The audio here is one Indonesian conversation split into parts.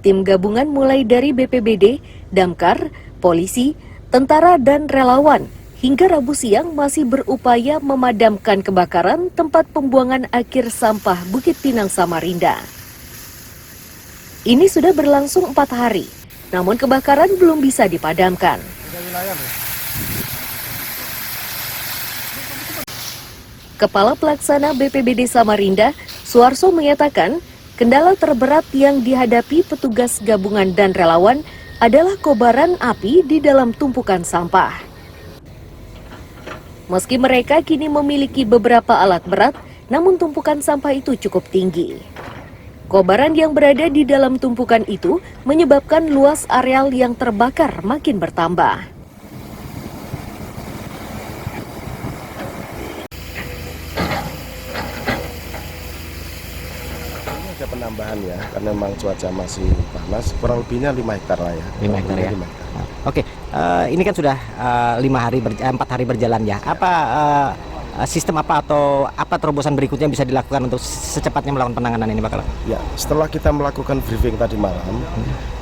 Tim gabungan mulai dari BPBD, Damkar, polisi, tentara, dan relawan hingga Rabu siang masih berupaya memadamkan kebakaran tempat pembuangan akhir sampah Bukit Pinang Samarinda. Ini sudah berlangsung 4 hari, namun kebakaran belum bisa dipadamkan. Kepala Pelaksana BPBD Samarinda, Suarso menyatakan, kendala terberat yang dihadapi petugas gabungan dan relawan adalah kobaran api di dalam tumpukan sampah. Meski mereka kini memiliki beberapa alat berat, namun tumpukan sampah itu cukup tinggi. Kobaran yang berada di dalam tumpukan itu menyebabkan luas areal yang terbakar makin bertambah. Ada penambahan ya, karena memang cuaca masih panas, kurang lebihnya 5 hektar lah ya. 5 hektar ya? 5 hektar. Oke, ini kan sudah 4 hari berjalan ya. Apa sistem apa atau apa terobosan berikutnya bisa dilakukan untuk secepatnya melakukan penanganan ini, Pak? Ya, setelah kita melakukan briefing tadi malam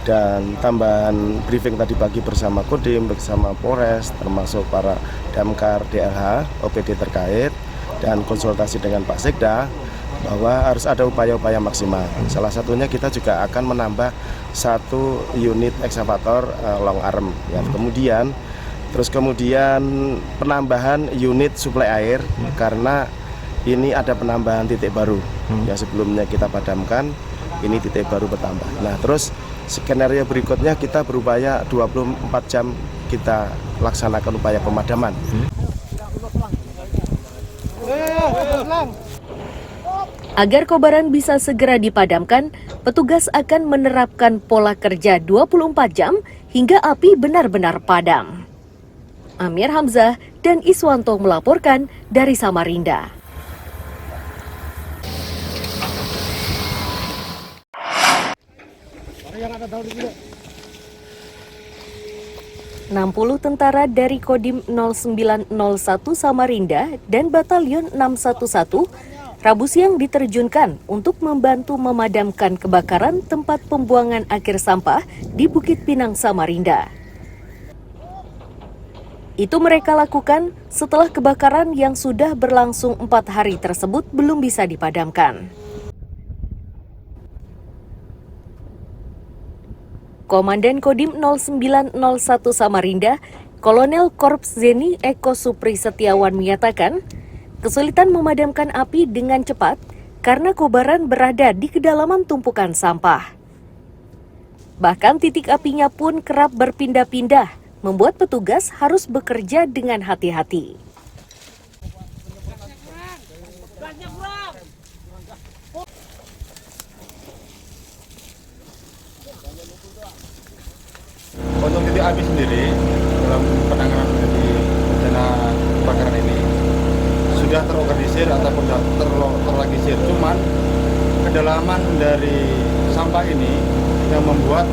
dan tambahan briefing tadi pagi bersama Kodim, bersama Polres, termasuk para Damkar, DLH, OPD terkait, dan konsultasi dengan Pak Sekda, bahwa harus ada upaya-upaya maksimal. Salah satunya kita juga akan menambah 1 unit ekskavator long arm ya. Kemudian penambahan unit suplai air karena ini ada penambahan titik baru. Ya, sebelumnya kita padamkan, ini titik baru bertambah. Nah, terus skenario berikutnya kita berupaya 24 jam kita laksanakan upaya pemadaman. Agar kobaran bisa segera dipadamkan, petugas akan menerapkan pola kerja 24 jam hingga api benar-benar padam. Amir Hamzah dan Iswanto melaporkan dari Samarinda. "60 tentara dari Kodim 0901 Samarinda dan Batalion 611 Rabu siang diterjunkan untuk membantu memadamkan kebakaran tempat pembuangan akhir sampah di Bukit Pinang, Samarinda. Itu mereka lakukan setelah kebakaran yang sudah berlangsung 4 hari tersebut belum bisa dipadamkan. Komandan Kodim 0901 Samarinda, Kolonel Korps Zeni Eko Supri Setiawan menyatakan, kesulitan memadamkan api dengan cepat karena kobaran berada di kedalaman tumpukan sampah. Bahkan titik apinya pun kerap berpindah-pindah, membuat petugas harus bekerja dengan hati-hati. Untuk titik api sendiri dalam penanganan dari bencana kebakaran ini sudah terorganisir ataupun terorganisir, cuman kedalaman dari sampah ini yang membuat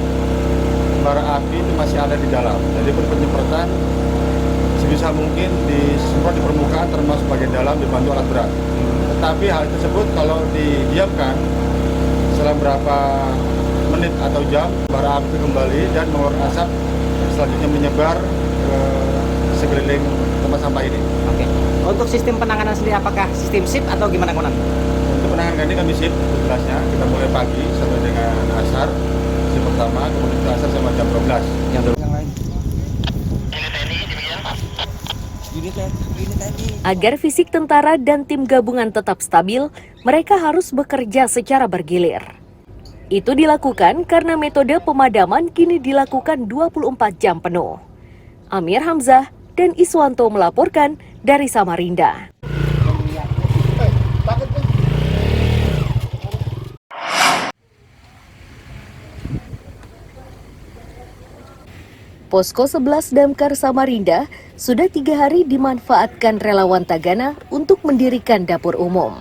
bara api itu masih ada di dalam. Jadi penyemprotan sebisa mungkin disemprot di permukaan termasuk bagian dalam dibantu alat berat. Tetapi hal tersebut kalau didiamkan selama berapa menit atau jam, bara api kembali dan mengeluarkan asap selanjutnya menyebar ke sekeliling tempat sampah ini. Oke. Untuk sistem penanganan sendiri apakah sistem shift atau gimana, Konan? Untuk penanganan ini kami shift jelasnya, kita mulai pagi sampai dengan asar, shift pertama, kemudian ke asar sampai jam 12. Yang lain. Agar fisik tentara dan tim gabungan tetap stabil, mereka harus bekerja secara bergilir. Itu dilakukan karena metode pemadaman kini dilakukan 24 jam penuh. Amir Hamzah dan Iswanto melaporkan dari Samarinda. Posko 11 Damkar Samarinda sudah 3 hari dimanfaatkan relawan Tagana untuk mendirikan dapur umum.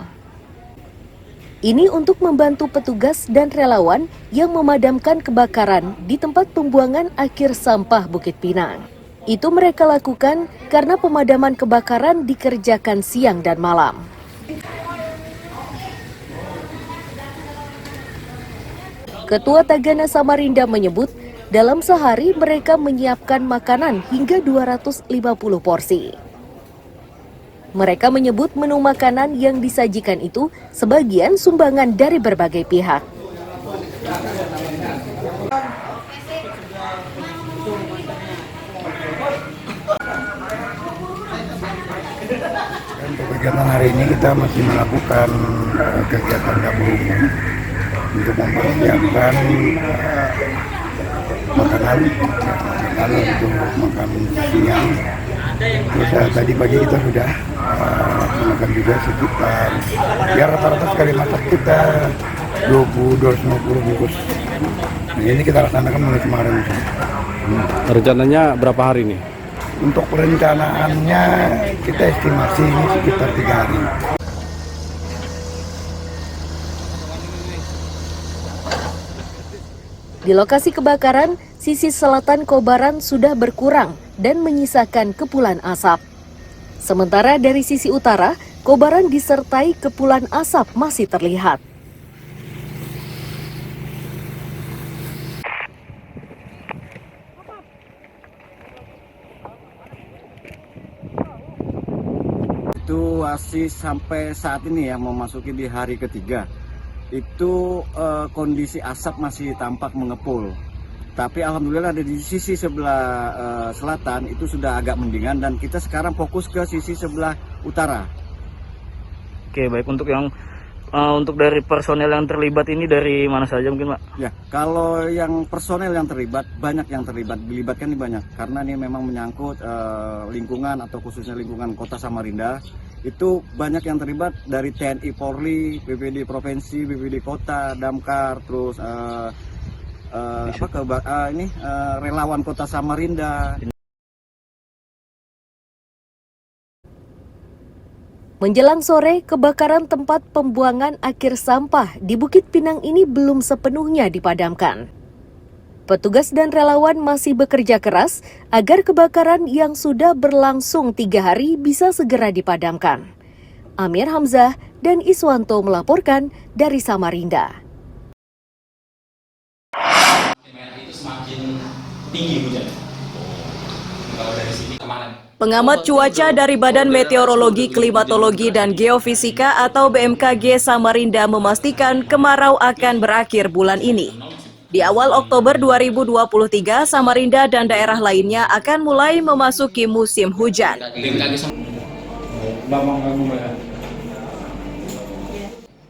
Ini untuk membantu petugas dan relawan yang memadamkan kebakaran di tempat pembuangan akhir sampah Bukit Pinang. Itu mereka lakukan karena pemadaman kebakaran dikerjakan siang dan malam. Ketua Tagana Samarinda menyebut, dalam sehari mereka menyiapkan makanan hingga 250 porsi. Mereka menyebut menu makanan yang disajikan itu sebagian sumbangan dari berbagai pihak. Untuk kegiatan hari ini kita masih melakukan kegiatan dapur umum untuk mempersiapkan makanan untuk makan siang. Terus tadi pagi kita sudah makan juga sekitar ya rata-rata sekali masak kita 250 bungkus. Nah, ini kita laksanakan mulai kemarin. Rencananya berapa hari nih? Untuk perencanaannya kita estimasi ini sekitar 3 hari. Di lokasi kebakaran, sisi selatan kobaran sudah berkurang dan menyisakan kepulan asap. Sementara dari sisi utara, kobaran disertai kepulan asap masih terlihat. Itu masih sampai saat ini ya, memasuki di hari ketiga. Itu kondisi asap masih tampak mengepul. Tapi alhamdulillah di sisi sebelah selatan itu sudah agak mendingan dan kita sekarang fokus ke sisi sebelah utara. Oke, baik, untuk yang untuk dari personel yang terlibat ini dari mana saja mungkin, Pak? Ya, kalau yang personel yang terlibat, banyak yang terlibat, dilibatkan ini banyak. Karena ini memang menyangkut lingkungan atau khususnya lingkungan Kota Samarinda. Itu banyak yang terlibat dari TNI Polri, BPD Provinsi, BPD Kota, Damkar, terus relawan Kota Samarinda. Menjelang sore, kebakaran tempat pembuangan akhir sampah di Bukit Pinang ini belum sepenuhnya dipadamkan. Petugas dan relawan masih bekerja keras agar kebakaran yang sudah berlangsung 3 hari bisa segera dipadamkan. Amir Hamzah dan Iswanto melaporkan dari Samarinda. Itu semakin tinggi hujan. Kalau dari sini kemarin. Pengamat cuaca dari Badan Meteorologi, Klimatologi, dan Geofisika atau BMKG Samarinda memastikan kemarau akan berakhir bulan ini. Di awal Oktober 2023, Samarinda dan daerah lainnya akan mulai memasuki musim hujan.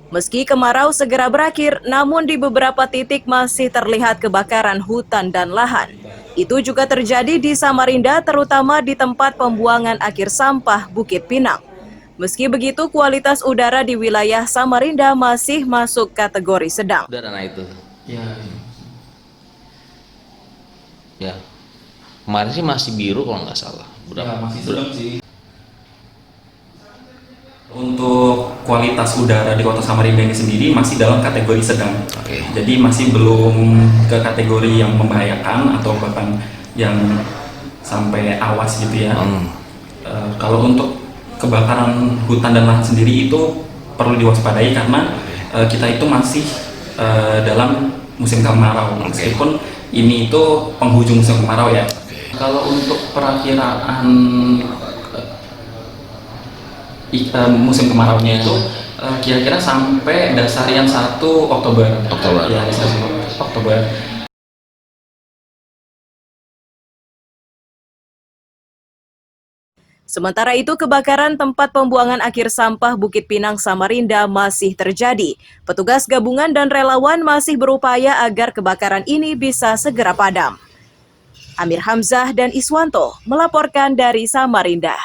Meski kemarau segera berakhir, namun di beberapa titik masih terlihat kebakaran hutan dan lahan. Itu juga terjadi di Samarinda, terutama di tempat pembuangan akhir sampah Bukit Pinang. Meski begitu, kualitas udara di wilayah Samarinda masih masuk kategori sedang. Udara itu. Ya. Kemarin sih masih biru kalau nggak salah. Ya, masih sedang sih. Untuk kualitas udara di Kota Samarinda ini sendiri masih dalam kategori sedang. Jadi masih belum ke kategori yang membahayakan atau bahkan yang sampai awas gitu ya. Kalau untuk kebakaran hutan dan lahan sendiri itu perlu diwaspadai karena kita itu masih dalam musim kemarau. Meskipun ini itu penghujung musim kemarau ya. Kalau untuk perakiraan musim kemaraunya itu kira-kira sampai dasarian 1 Oktober. Ya, Oktober. Sementara itu, kebakaran tempat pembuangan akhir sampah Bukit Pinang Samarinda masih terjadi. Petugas gabungan dan relawan masih berupaya agar kebakaran ini bisa segera padam. Amir Hamzah dan Iswanto melaporkan dari Samarinda.